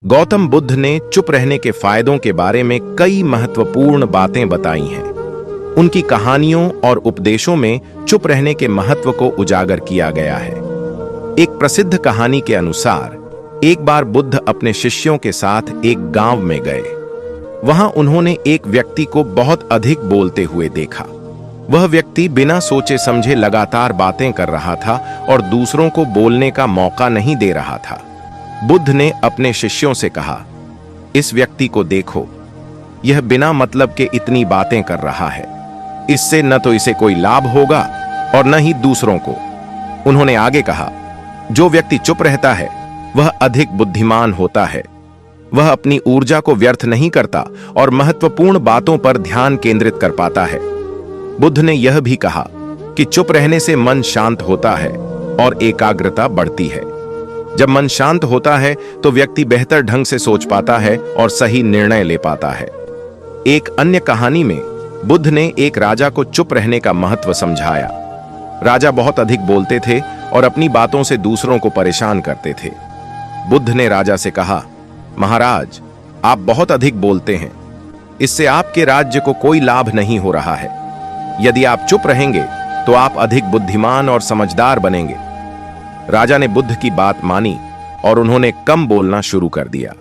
गौतम बुद्ध ने चुप रहने के फायदों के बारे में कई महत्वपूर्ण बातें बताई हैं। उनकी कहानियों और उपदेशों में चुप रहने के महत्व को उजागर किया गया है। एक प्रसिद्ध कहानी के अनुसार एक बार बुद्ध अपने शिष्यों के साथ एक गांव में गए। वहां उन्होंने एक व्यक्ति को बहुत अधिक बोलते हुए देखा। वह व्यक्ति बिना सोचे समझे लगातार बातें कर रहा था और दूसरों को बोलने का मौका नहीं दे रहा था। बुद्ध ने अपने शिष्यों से कहा, इस व्यक्ति को देखो, यह बिना मतलब के इतनी बातें कर रहा है। इससे न तो इसे कोई लाभ होगा और न ही दूसरों को। उन्होंने आगे कहा, जो व्यक्ति चुप रहता है वह अधिक बुद्धिमान होता है। वह अपनी ऊर्जा को व्यर्थ नहीं करता और महत्वपूर्ण बातों पर ध्यान केंद्रित कर पाता है। बुद्ध ने यह भी कहा कि चुप रहने से मन शांत होता है और एकाग्रता बढ़ती है। जब मन शांत होता है तो व्यक्ति बेहतर ढंग से सोच पाता है और सही निर्णय ले पाता है। एक अन्य कहानी में बुद्ध ने एक राजा को चुप रहने का महत्व समझाया। राजा बहुत अधिक बोलते थे और अपनी बातों से दूसरों को परेशान करते थे। बुद्ध ने राजा से कहा, महाराज, आप बहुत अधिक बोलते हैं। इससे आपके राज्य को कोई लाभ नहीं हो रहा है। यदि आप चुप रहेंगे तो आप अधिक बुद्धिमान और समझदार बनेंगे। राजा ने बुद्ध की बात मानी और उन्होंने कम बोलना शुरू कर दिया।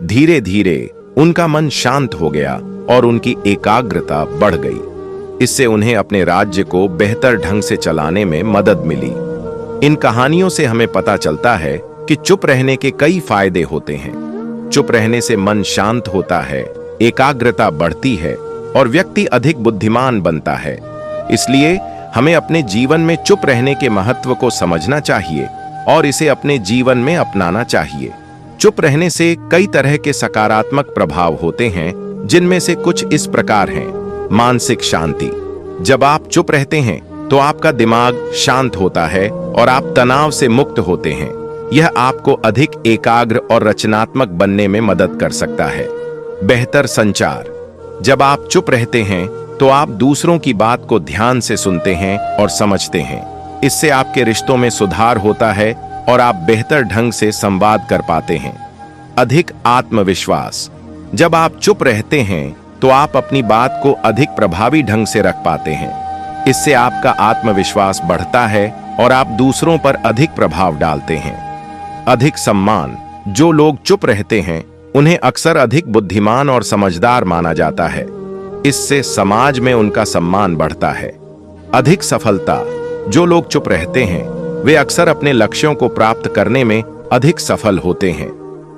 धीरे धीरे उनका मन शांत हो गया और उनकी एकाग्रता बढ़ गई। इससे उन्हें अपने राज्य को बेहतर ढंग से चलाने में मदद मिली। इन कहानियों से हमें पता चलता है कि चुप रहने के कई फायदे होते हैं। चुप रहने से मन शांत होता है, एकाग्रता बढ़ती है और व्यक्ति अधिक बुद्धिमान बनता है। इसलिए हमें अपने जीवन में चुप रहने के महत्व को समझना चाहिए और इसे अपने जीवन में अपनाना चाहिए। चुप रहने से कई तरह के सकारात्मक प्रभाव होते हैं, जिनमें से कुछ इस प्रकार हैं। मानसिक शांति। जब आप चुप रहते हैं तो आपका दिमाग शांत होता है और आप तनाव से मुक्त होते हैं। यह आपको अधिक एकाग्र और रचनात्मक बनने में मदद कर सकता है। बेहतर संचार। जब आप चुप रहते हैं तो आप दूसरों की बात को ध्यान से सुनते हैं और समझते हैं। इससे आपके रिश्तों में सुधार होता है और आप बेहतर ढंग से संवाद कर पाते हैं। अधिक आत्मविश्वास। जब आप चुप रहते हैं तो आप अपनी बात को अधिक प्रभावी ढंग से रख पाते हैं। इससे आपका आत्मविश्वास बढ़ता है और आप दूसरों पर अधिक प्रभाव डालते हैं। अधिक सम्मान। जो लोग चुप रहते हैं उन्हें अक्सर अधिक बुद्धिमान और समझदार माना जाता है। इससे समाज में उनका सम्मान बढ़ता है। अधिक सफलता। जो लोग चुप रहते हैं वे अक्सर अपने लक्ष्यों को प्राप्त करने में अधिक सफल होते हैं।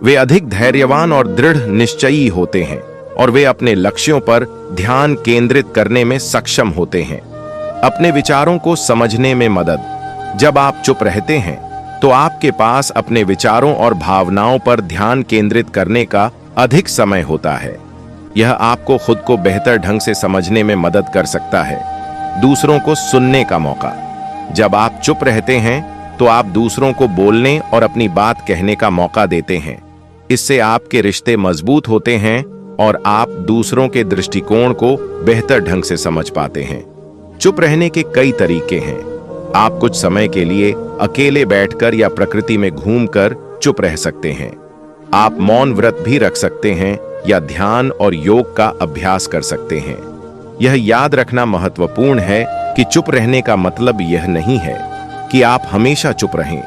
वे अधिक धैर्यवान और दृढ़ निश्चयी होते हैं और वे अपने लक्ष्यों पर ध्यान केंद्रित करने में सक्षम होते हैं। अपने विचारों को समझने में मदद। जब आप चुप रहते हैं तो आपके पास अपने विचारों और भावनाओं पर ध्यान केंद्रित करने का अधिक समय होता है। यह आपको खुद को बेहतर ढंग से समझने में मदद कर सकता है। दूसरों को सुनने का मौका। जब आप चुप रहते हैं तो आप दूसरों को बोलने और अपनी बात कहने का मौका देते हैं। इससे आपके रिश्ते मजबूत होते हैं और आप दूसरों के दृष्टिकोण को बेहतर ढंग से समझ पाते हैं। चुप रहने के कई तरीके हैं। आप कुछ समय के लिए अकेले बैठकर या प्रकृति में घूमकर चुप रह सकते हैं। आप मौन व्रत भी रख सकते हैं या ध्यान और योग का अभ्यास कर सकते हैं। यह याद रखना महत्वपूर्ण है कि चुप रहने का मतलब यह नहीं है कि आप हमेशा चुप रहें।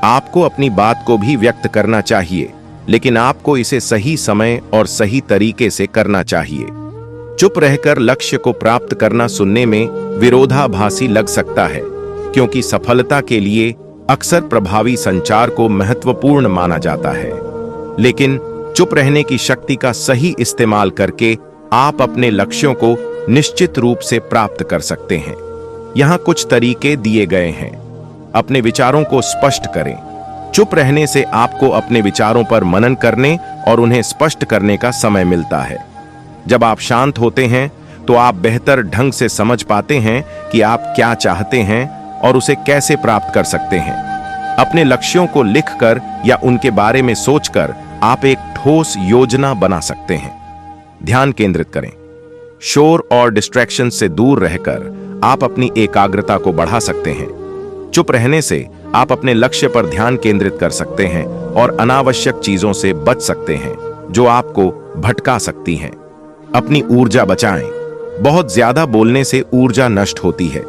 आपको अपनी बात को भी व्यक्त करना चाहिए, लेकिन आपको इसे सही समय और सही तरीके से करना चाहिए। चुप रहकर लक्ष्य को प्राप्त करना सुनने में विरोधाभासी लग सकता है, क्योंकि सफलता के लिए अक्सर प्रभावी संचार को महत्वपूर्ण माना जाता है। लेकिन चुप रहने की शक्ति का सही इस्तेमाल करके आप अपने लक्ष्यों को निश्चित रूप से प्राप्त कर सकते हैं। यहाँ कुछ तरीके दिए गए हैं। अपने विचारों को स्पष्ट करें। चुप रहने से आपको अपने विचारों पर मनन करने और उन्हें स्पष्ट करने का समय मिलता है। जब आप शांत होते हैं तो आप बेहतर ढंग से समझ पाते हैं कि आप क्या चाहते हैं और उसे कैसे प्राप्त कर सकते हैं। अपने लक्ष्यों को लिखकर या उनके बारे में सोचकर आप एक ठोस योजना बना सकते हैं। ध्यान केंद्रित करें। शोर और डिस्ट्रैक्शन से दूर रहकर आप अपनी एकाग्रता को बढ़ा सकते हैं। चुप रहने से आप अपने लक्ष्य पर ध्यान केंद्रित कर सकते हैं और अनावश्यक चीजों से बच सकते हैं जो आपको भटका सकती हैं। अपनी ऊर्जा बचाएं। बहुत ज्यादा बोलने से ऊर्जा नष्ट होती है।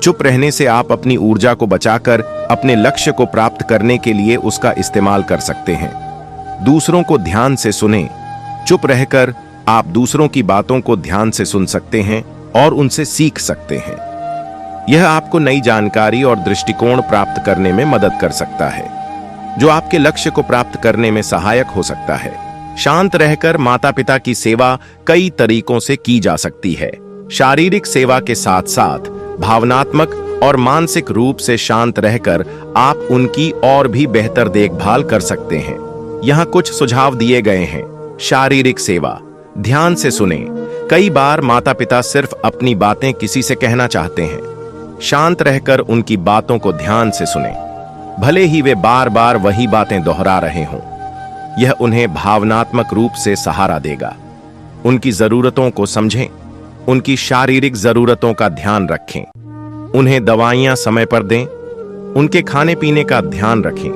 चुप रहने से आप अपनी ऊर्जा को बचाकर अपने लक्ष्य को प्राप्त करने के लिए उसका इस्तेमाल कर सकते हैं। दूसरों को ध्यान से सुनें। चुप रहकर आप दूसरों की बातों को ध्यान से सुन सकते हैं और उनसे सीख सकते हैं। यह आपको नई जानकारी और दृष्टिकोण प्राप्त करने में मदद कर सकता है, जो आपके लक्ष्य को प्राप्त करने में सहायक हो सकता है। शांत रहकर माता पिता की सेवा कई तरीकों से की जा सकती है। शारीरिक सेवा के साथ साथ भावनात्मक और मानसिक रूप से शांत रहकर आप उनकी और भी बेहतर देखभाल कर सकते हैं। यहाँ कुछ सुझाव दिए गए हैं। शारीरिक सेवा। ध्यान से सुनें। कई बार माता पिता सिर्फ अपनी बातें किसी से कहना चाहते हैं। शांत रहकर उनकी बातों को ध्यान से सुनें, भले ही वे बार बार वही बातें दोहरा रहे हों। यह उन्हें भावनात्मक रूप से सहारा देगा। उनकी जरूरतों को समझें। उनकी शारीरिक जरूरतों का ध्यान रखें। उन्हें दवाइयां समय पर दें। उनके खाने पीने का ध्यान रखें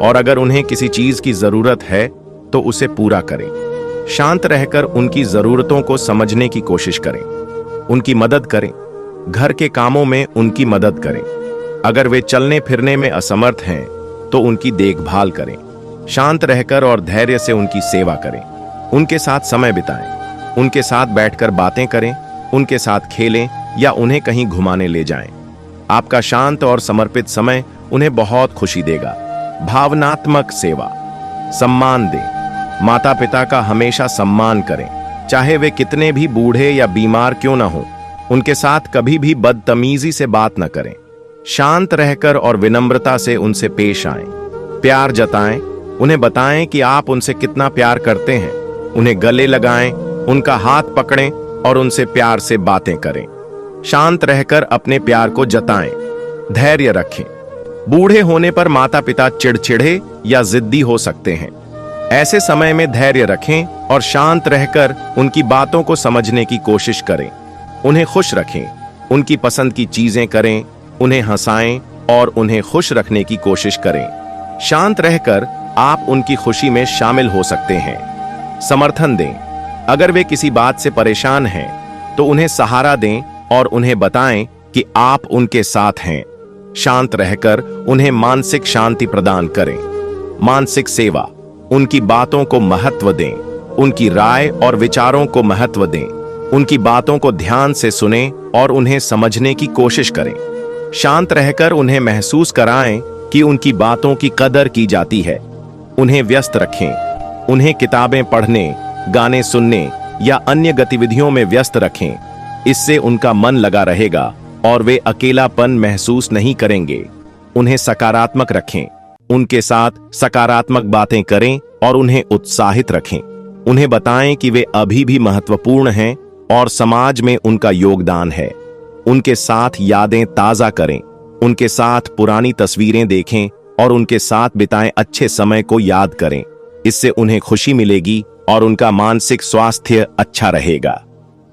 और अगर उन्हें किसी चीज की जरूरत है तो उसे पूरा करें। शांत रहकर उनकी जरूरतों को समझने की कोशिश करें। उनकी मदद करें। घर के कामों में उनकी मदद करें। अगर वे चलने फिरने में असमर्थ हैं तो उनकी देखभाल करें। शांत रहकर और धैर्य से उनकी सेवा करें। उनके साथ समय बिताएं। उनके साथ बैठकर बातें करें। उनके साथ खेलें या उन्हें कहीं घुमाने ले जाएं। आपका शांत और समर्पित समय उन्हें बहुत खुशी देगा। भावनात्मक सेवा। सम्मान दें। माता पिता का हमेशा सम्मान करें, चाहे वे कितने भी बूढ़े या बीमार क्यों ना हो। उनके साथ कभी भी बदतमीजी से बात न करें। शांत रहकर और विनम्रता से उनसे पेश आएं। प्यार जताएं। उन्हें बताएं कि आप उनसे कितना प्यार करते हैं। उन्हें गले लगाएं, उनका हाथ पकड़ें और उनसे प्यार से बातें करें। शांत रहकर अपने प्यार को जताएं। धैर्य रखें। बूढ़े होने पर माता पिता चिड़चिड़े या जिद्दी हो सकते हैं। ऐसे समय में धैर्य रखें और शांत रहकर उनकी बातों को समझने की कोशिश करें। उन्हें खुश रखें। उनकी पसंद की चीजें करें। उन्हें हंसाएं और उन्हें खुश रखने की कोशिश करें। शांत रहकर आप उनकी खुशी में शामिल हो सकते हैं। समर्थन दें। अगर वे किसी बात से परेशान हैं तो उन्हें सहारा दें और उन्हें बताएं कि आप उनके साथ हैं। शांत रहकर उन्हें मानसिक शांति प्रदान करें। मानसिक सेवा। उनकी बातों को महत्व दें। उनकी राय और विचारों को महत्व दें। उनकी बातों को ध्यान से सुनें और उन्हें समझने की कोशिश करें। शांत रहकर उन्हें महसूस कराएं कि उनकी बातों की कदर की जाती है। उन्हें व्यस्त रखें। उन्हें किताबें पढ़ने, गाने सुनने या अन्य गतिविधियों में व्यस्त रखें। इससे उनका मन लगा रहेगा और वे अकेलापन महसूस नहीं करेंगे। उन्हें सकारात्मक रखें। उनके साथ सकारात्मक बातें करें और उन्हें उत्साहित रखें। उन्हें बताएं कि वे अभी भी महत्वपूर्ण हैं और समाज में उनका योगदान है। उनके साथ यादें ताजा करें। उनके साथ पुरानी तस्वीरें देखें और उनके साथ बिताएं अच्छे समय को याद करें। इससे उन्हें खुशी मिलेगी और उनका मानसिक स्वास्थ्य अच्छा रहेगा।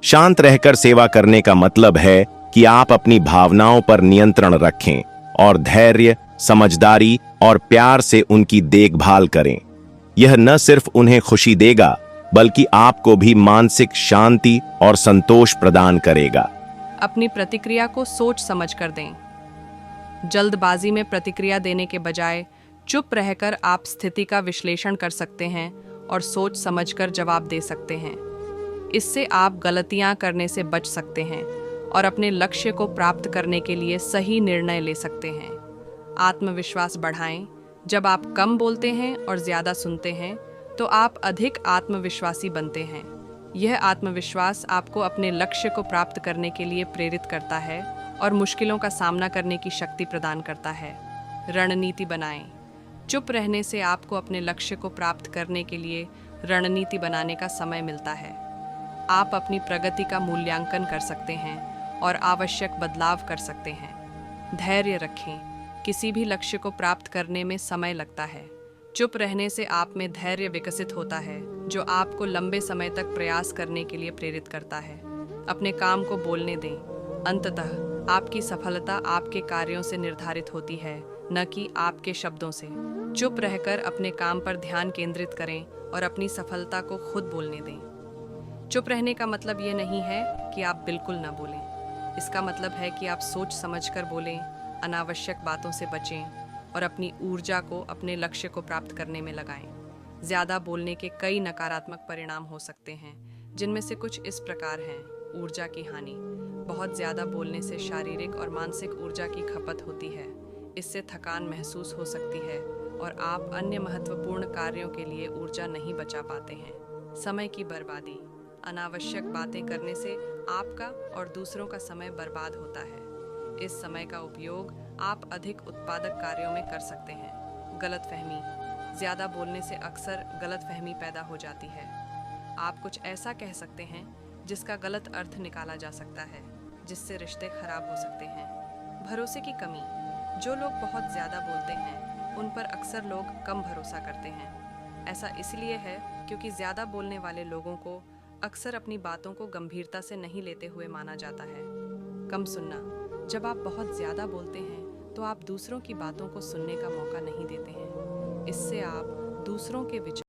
शांत रहकर सेवा करने का मतलब है कि आप अपनी भावनाओं पर नियंत्रण रखें और धैर्य, समझदारी और प्यार से उनकी देखभाल करें। यह न सिर्फ उन्हें खुशी देगा बल्कि आपको भी मानसिक शांति और संतोष प्रदान करेगा। अपनी प्रतिक्रिया को सोच समझ कर दें। जल्दबाजी में प्रतिक्रिया देने के बजाय चुप रहकर आप स्थिति का विश्लेषण कर सकते हैं और सोच समझकर जवाब दे सकते हैं। इससे आप गलतियां करने से बच सकते हैं और अपने लक्ष्य को प्राप्त करने के लिए सही निर्णय ले सकते हैं। आत्मविश्वास बढ़ाएं। जब आप कम बोलते हैं और ज़्यादा सुनते हैं तो आप अधिक आत्मविश्वासी बनते हैं। यह आत्मविश्वास आपको अपने लक्ष्य को प्राप्त करने के लिए प्रेरित करता है और मुश्किलों का सामना करने की शक्ति प्रदान करता है। रणनीति बनाएं। चुप रहने से आपको अपने लक्ष्य को प्राप्त करने के लिए रणनीति बनाने का समय मिलता है। आप अपनी प्रगति का मूल्यांकन कर सकते हैं और आवश्यक बदलाव कर सकते हैं। धैर्य रखें। किसी भी लक्ष्य को प्राप्त करने में समय लगता है। चुप रहने से आप में धैर्य विकसित होता है, जो आपको लंबे समय तक प्रयास करने के लिए प्रेरित करता है। अपने काम को बोलने दें। अंततः आपकी सफलता आपके कार्यों से निर्धारित होती है, न कि आपके शब्दों से। चुप रहकर अपने काम पर ध्यान केंद्रित करें और अपनी सफलता को खुद बोलने दें। चुप रहने का मतलब ये नहीं है कि आप बिल्कुल न बोलें। इसका मतलब है कि आप सोच समझकर बोलें, अनावश्यक बातों से बचें और अपनी ऊर्जा को अपने लक्ष्य को प्राप्त करने में लगाएं। ज़्यादा बोलने के कई नकारात्मक परिणाम हो सकते हैं, जिनमें से कुछ इस प्रकार हैं। ऊर्जा की हानि। बहुत ज़्यादा बोलने से शारीरिक और मानसिक ऊर्जा की खपत होती है। इससे थकान महसूस हो सकती है और आप अन्य महत्वपूर्ण कार्यों के लिए ऊर्जा नहीं बचा पाते हैं। समय की बर्बादी। अनावश्यक बातें करने से आपका और दूसरों का समय बर्बाद होता है। इस समय का उपयोग आप अधिक उत्पादक कार्यों में कर सकते हैं। गलतफहमी। ज़्यादा बोलने से अक्सर गलतफहमी पैदा हो जाती है। आप कुछ ऐसा कह सकते हैं जिसका गलत अर्थ निकाला जा सकता है, जिससे रिश्ते खराब हो सकते हैं। भरोसे की कमी। जो लोग बहुत ज़्यादा बोलते हैं, उन पर अक्सर लोग कम भरोसा करते हैं। ऐसा इसलिए है क्योंकि ज़्यादा बोलने वाले लोगों को अक्सर अपनी बातों को गंभीरता से नहीं लेते हुए माना जाता है। कम सुनना। जब आप बहुत ज़्यादा बोलते हैं तो आप दूसरों की बातों को सुनने का मौका नहीं देते हैं। इससे आप दूसरों के विचार